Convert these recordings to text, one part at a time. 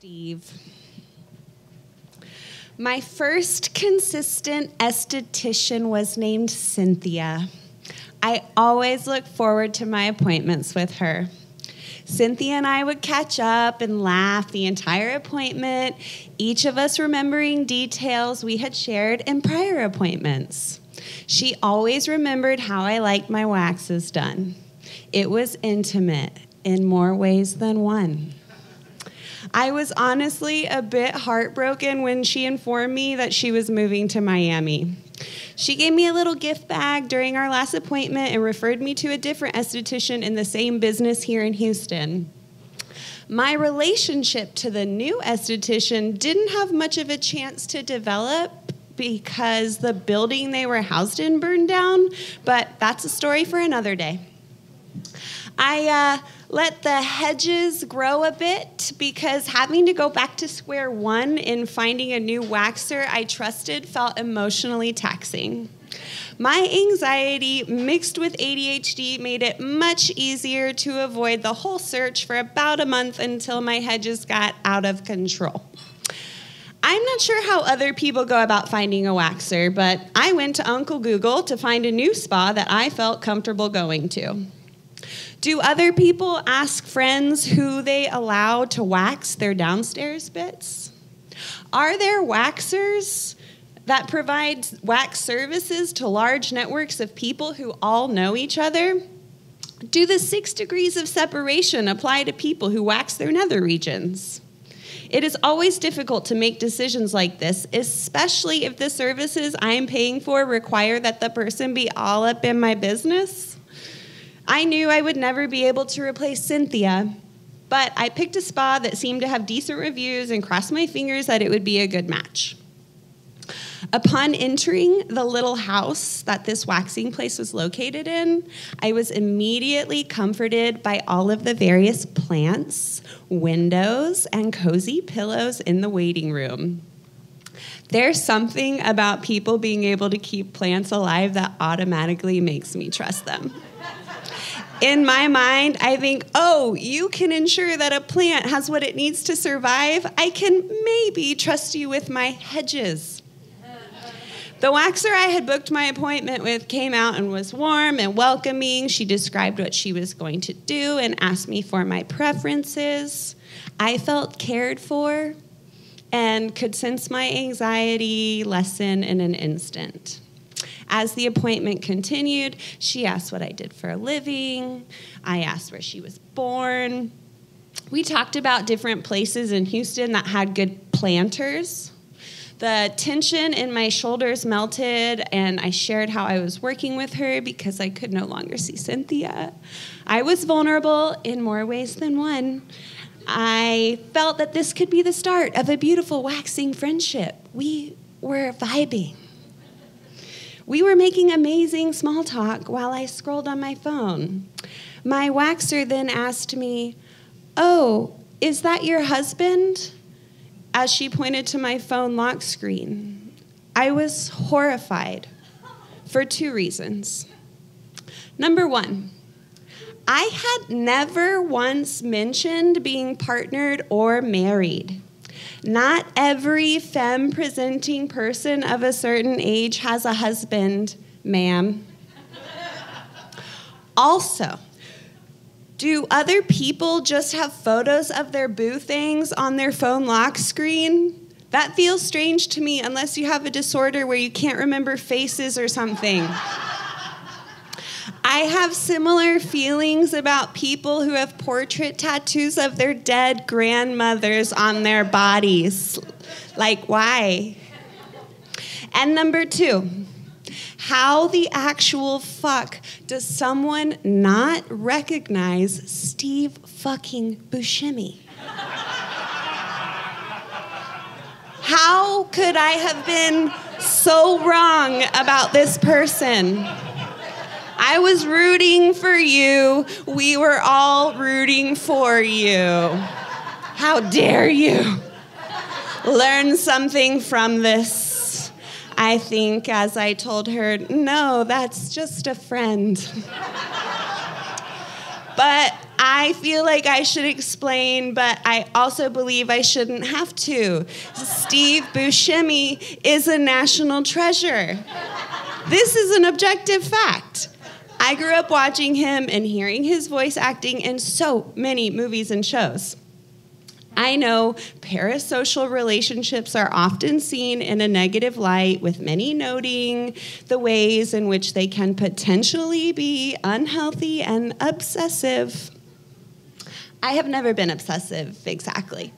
Steve. My first consistent esthetician was named Cynthia. I always looked forward to my appointments with her. Cynthia and I would catch up and laugh the entire appointment, each of us remembering details we had shared in prior appointments. She always remembered how I liked my waxes done. It was intimate in more ways than one. I was honestly a bit heartbroken when she informed me that she was moving to Miami. She gave me a little gift bag during our last appointment and referred me to a different esthetician in the same business here in Houston. My relationship to the new esthetician didn't have much of a chance to develop because the building they were housed in burned down, but that's a story for another day. I let the hedges grow a bit because having to go back to square one in finding a new waxer I trusted felt emotionally taxing. My anxiety mixed with ADHD made it much easier to avoid the whole search for about a month until my hedges got out of control. I'm not sure how other people go about finding a waxer, but I went to Uncle Google to find a new spa that I felt comfortable going to. Do other people ask friends who they allow to wax their downstairs bits? Are there waxers that provide wax services to large networks of people who all know each other? Do the 6 degrees of separation apply to people who wax their nether regions? It is always difficult to make decisions like this, especially if the services I am paying for require that the person be all up in my business. I knew I would never be able to replace Cynthia, but I picked a spa that seemed to have decent reviews and crossed my fingers that it would be a good match. Upon entering the little house that this waxing place was located in, I was immediately comforted by all of the various plants, windows, and cozy pillows in the waiting room. There's something about people being able to keep plants alive that automatically makes me trust them. In my mind, I think, oh, you can ensure that a plant has what it needs to survive. I can maybe trust you with my hedges. The waxer I had booked my appointment with came out and was warm and welcoming. She described what she was going to do and asked me for my preferences. I felt cared for and could sense my anxiety lessen in an instant. As the appointment continued, she asked what I did for a living. I asked where she was born. We talked about different places in Houston that had good planters. The tension in my shoulders melted, and I shared how I was working with her because I could no longer see Cynthia. I was vulnerable in more ways than one. I felt that this could be the start of a beautiful waxing friendship. We were vibing. We were making amazing small talk while I scrolled on my phone. My waxer then asked me, "Oh, is that your husband?" as she pointed to my phone lock screen. I was horrified for 2 reasons. Number 1, I had never once mentioned being partnered or married. Not every femme-presenting person of a certain age has a husband, ma'am. Also, do other people just have photos of their boo things on their phone lock screen? That feels strange to me unless you have a disorder where you can't remember faces or something. I have similar feelings about people who have portrait tattoos of their dead grandmothers on their bodies. Like, why? And number 2, how the actual fuck does someone not recognize Steve fucking Buscemi? How could I have been so wrong about this person? I was rooting for you. We were all rooting for you. How dare you? Learn something from this. I think as I told her, no, that's just a friend. But I I feel like I should explain, but I also believe I shouldn't have to. Steve Buscemi is a national treasure. This is an objective fact. I grew up watching him and hearing his voice acting in so many movies and shows. I know parasocial relationships are often seen in a negative light, with many noting the ways in which they can potentially be unhealthy and obsessive. I have never been obsessive, exactly.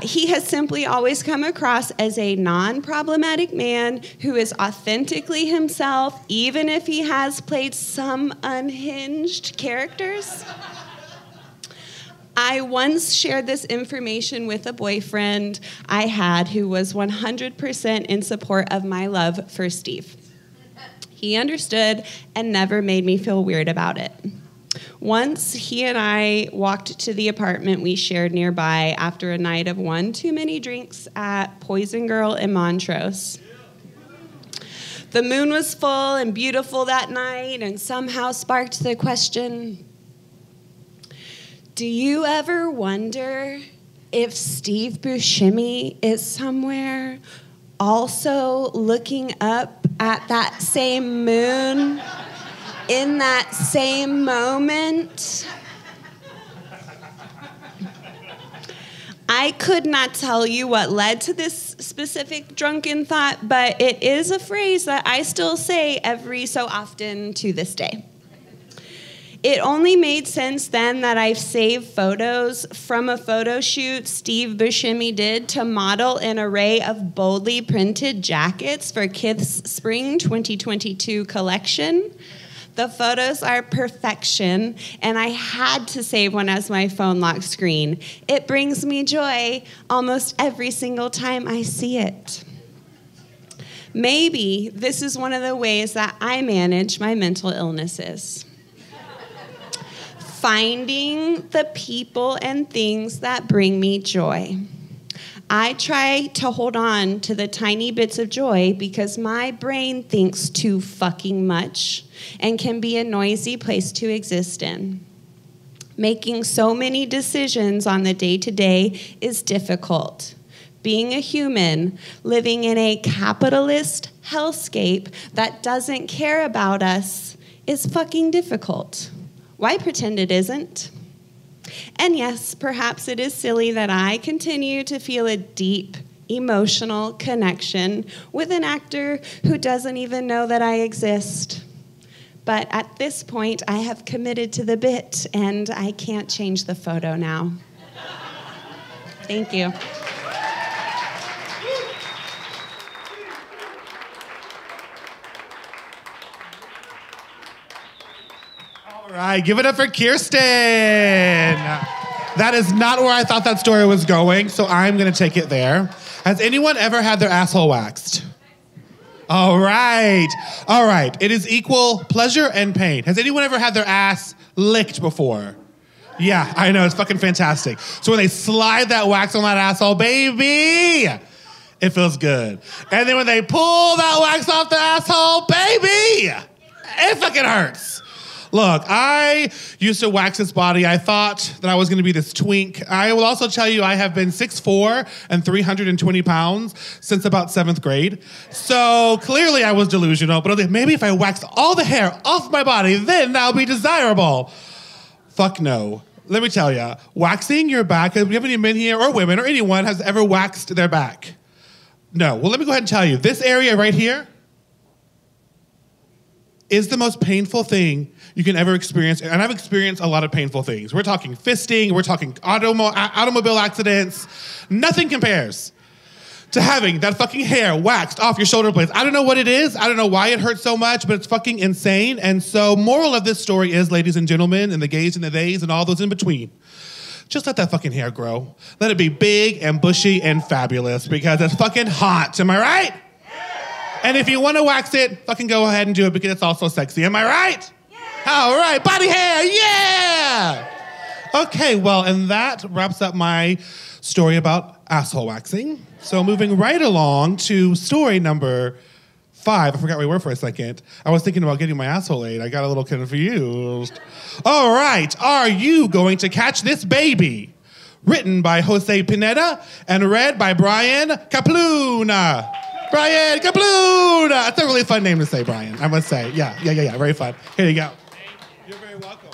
He has simply always come across as a non-problematic man who is authentically himself, even if he has played some unhinged characters. I once shared this information with a boyfriend I had who was 100% in support of my love for Steve. He understood and never made me feel weird about it. Once, he and I walked to the apartment we shared nearby after a night of one too many drinks at Poison Girl in Montrose. The moon was full and beautiful that night and somehow sparked the question, do you ever wonder if Steve Buscemi is somewhere also looking up at that same moon in that same moment? I could not tell you what led to this specific drunken thought, but it is a phrase that I still say every so often to this day. It only made sense then that I've saved photos from a photo shoot Steve Buscemi did to model an array of boldly printed jackets for Kith's Spring 2022 collection. The photos are perfection, and I had to save one as my phone lock screen. It brings me joy almost every single time I see it. Maybe this is one of the ways that I manage my mental illnesses. Finding the people and things that bring me joy. I try to hold on to the tiny bits of joy because my brain thinks too fucking much and can be a noisy place to exist in. Making so many decisions on the day-to-day is difficult. Being a human, living in a capitalist hellscape that doesn't care about us is fucking difficult. Why pretend it isn't? And yes, perhaps it is silly that I continue to feel a deep, emotional connection with an actor who doesn't even know that I exist. But at this point, I have committed to the bit, and I can't change the photo now. Thank you. All right, give it up for Kirsten. That is not where I thought that story was going, so I'm going to take it there. Has anyone ever had their asshole waxed? All right. All right. It is equal pleasure and pain. Has anyone ever had their ass licked before? Yeah, I know. It's fucking fantastic. So when they slide that wax on that asshole, baby, it feels good. And then when they pull that wax off the asshole, baby, it fucking hurts. Look, I used to wax this body. I thought that I was going to be this twink. I will also tell you I have been 6'4" and 320 pounds since about 7th grade. So clearly I was delusional, but maybe if I waxed all the hair off my body, then I'll be desirable. Fuck no. Let me tell you, waxing your back, have any men here or women or anyone has ever waxed their back? No. Well, let me go ahead and tell you, this area right here is the most painful thing you can ever experience. And I've experienced a lot of painful things. We're talking fisting, we're talking automobile accidents. Nothing compares to having that fucking hair waxed off your shoulder blades. I don't know what it is. I don't know why it hurts so much, but it's fucking insane. And so moral of this story is, ladies and gentlemen, and the gays and the theys and all those in between, just let that fucking hair grow. Let it be big and bushy and fabulous because it's fucking hot. Am I right? And if you want to wax it, fucking go ahead and do it because it's also sexy. Am I right? Yeah. All right, body hair, yeah! Okay, well, and that wraps up my story about asshole waxing. So moving right along to story number 5. I forgot where we were for a second. I was thinking about getting my asshole ate. I got a little confused. All right. Are you going to catch this baby? Written by Jose Pineda and read by Brian Capluna. Brian Capluna. That's a really fun name to say, Brian, I must say. Yeah. Very fun. Here you go. You're very welcome.